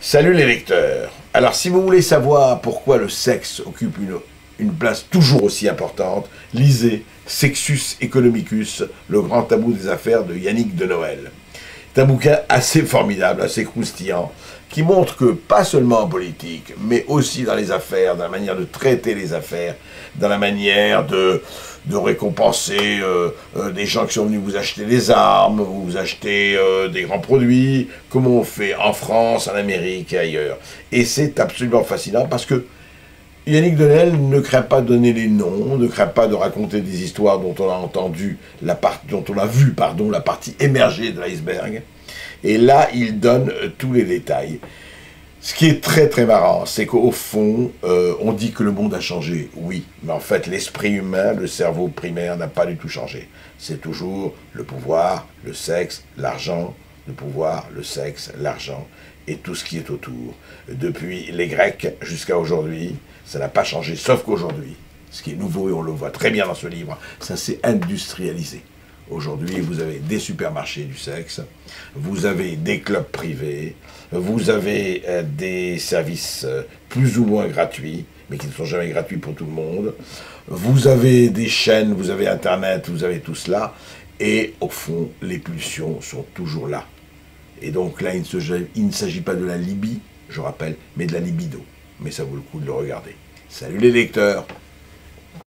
Salut les lecteurs. Alors si vous voulez savoir pourquoi le sexe occupe une place toujours aussi importante, lisez Sexus Economicus, le grand tabou des affaires de Yannick de Noël. C'est un bouquin assez formidable, assez croustillant, qui montre que pas seulement en politique, mais aussi dans les affaires, dans la manière de traiter les affaires, dans la manière de récompenser des gens qui sont venus vous acheter des armes, vous acheter des grands produits, comme on fait en France, en Amérique et ailleurs. Et c'est absolument fascinant parce que Yannick de Noël ne craint pas de donner les noms, ne craint pas de raconter des histoires dont on a entendu, dont on a vu, la partie émergée de l'iceberg. Et là, il donne tous les détails. Ce qui est très très marrant, c'est qu'au fond, on dit que le monde a changé, oui, mais en fait l'esprit humain, le cerveau primaire n'a pas du tout changé. C'est toujours le pouvoir, le sexe, l'argent, le pouvoir, le sexe, l'argent et tout ce qui est autour. Depuis les Grecs jusqu'à aujourd'hui, ça n'a pas changé, sauf qu'aujourd'hui, ce qui est nouveau et on le voit très bien dans ce livre, ça s'est industrialisé. Aujourd'hui, vous avez des supermarchés du sexe, vous avez des clubs privés, vous avez des services plus ou moins gratuits, mais qui ne sont jamais gratuits pour tout le monde. Vous avez des chaînes, vous avez Internet, vous avez tout cela. Et au fond, les pulsions sont toujours là. Et donc là, il ne s'agit pas de la Libye, je rappelle, mais de la libido. Mais ça vaut le coup de le regarder. Salut les lecteurs!